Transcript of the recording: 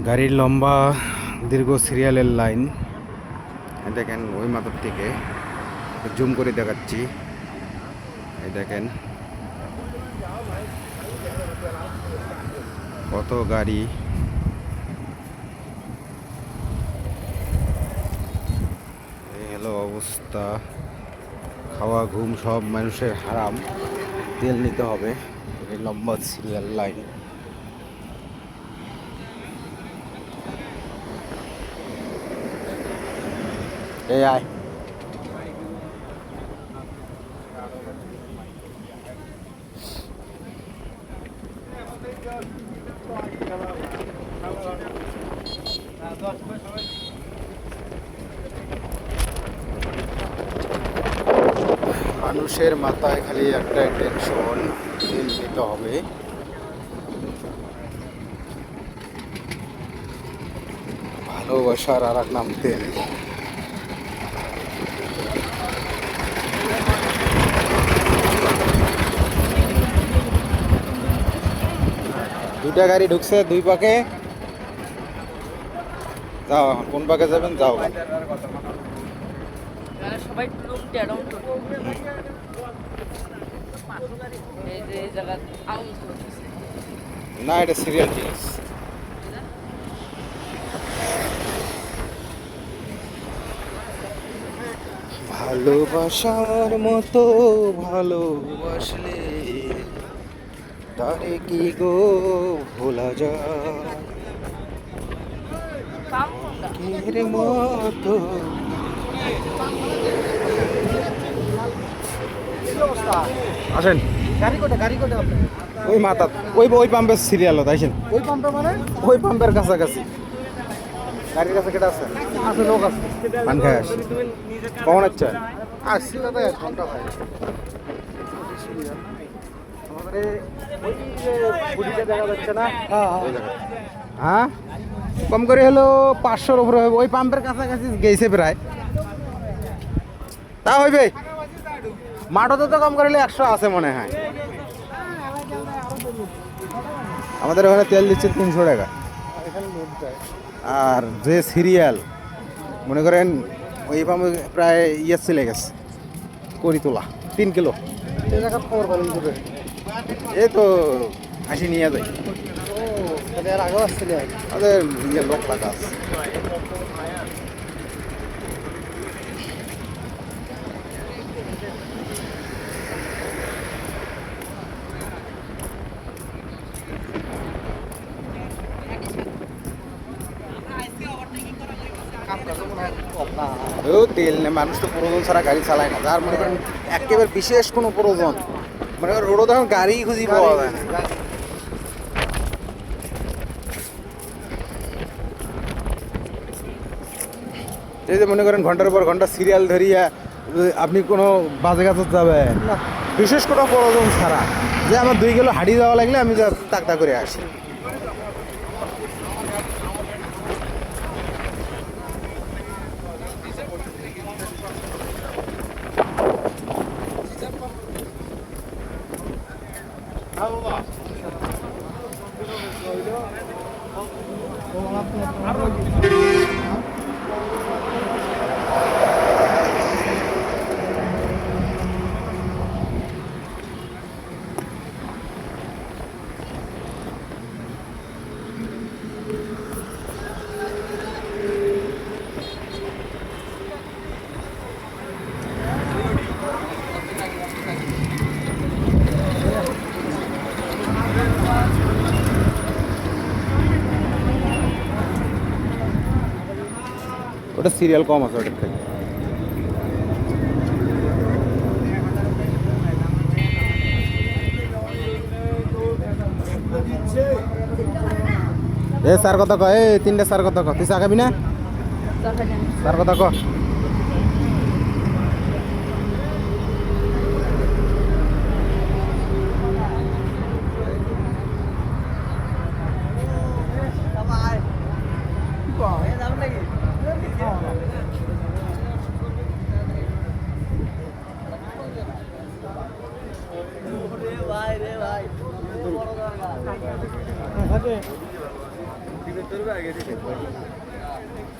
গাড়ির লম্বা দীর্ঘ সিরিয়ালের লাইন দেখেন ওই মাথার থেকে জুম করে দেখাচ্ছি। এই দেখেন কত গাড়ি, এই হলো অবস্থা। খাওয়া ঘুম সব মানুষের হারাম, তেল নিতে হবে। এই লম্বা সিরিয়াল লাইন। এই আয় মানুষের মাথায় খালি একটা টেনশন, তেল নিতে হবে। ভালোবাসার আর এক নাম তেল। দুইটা গাড়ি ঢুকছে দুই পাকে। যাও, কোন পাকে যাবেন যাও। সবাই না, এটা সিরিয়াল জিনিস। ভালোবাসার মতো ভালোবাসলে তারে কি গো ভোলা যায়, এর মতো। আসেন, ওই মাথা ওই পাম্পের সিরিয়াল তাইছেন। ওই পাম্পটা মানে ওই পাম্পের কাছাকাছি গাড়ির কাছে কেটে আছে। আছে লোক আছে। পান খায় আসি। কখন আচ্ছা আসছি দাদা 1 ঘন্টা হয়। আমাদের ওই যে বুড়িটা দেখা যাচ্ছে না? হ্যাঁ, কম করে হলো 500-র উপরে হবে। ওই পাম্পের কাছাকাছি গেছে প্রায়। তা হইবে, মাঠতে তো কম করলে 100 আছে মনে হয়। আমাদের ওখানে তেল দিচ্ছে 300 টাকা। আর যে সিরিয়াল মনে করেন ওই পাম্পে প্রায় চলে গেছে করি তোলা 3 কিলো। এই জায়গা খবর পালন করবে। এই তো হাসি নিয়ে যায়। তাহলে আর আগেও আসছিলে? আমাদের লোক টাকা আছে। তেল নেই, মানুষ তো প্রয়োজন ছাড়া গাড়ি চালায় না। যার মনে করেন একেবারে বিশেষ কোনো প্রয়োজন, মনে করেন রোডও তখন গাড়ি খুঁজি পাওয়া যায় না। এই যে মনে করেন ঘন্টার পর ঘন্টা সিরিয়াল ধরিয়া আপনি কোনো বাজে কাছে যাবেন না, বিশেষ কোনো প্রয়োজন ছাড়া। যে আমার 2 কিলো হাঁড়ি যাওয়া লাগলে আমি যা তাক করে আসি। ওটা সিরিয়াল কম আছে ওটার থেকে। এ স্যার কথা কয়, এই 3টা স্যার কথা কয়। তুই চা খাবি না? স্যার কথা কয়। 70 रुपये आगे थी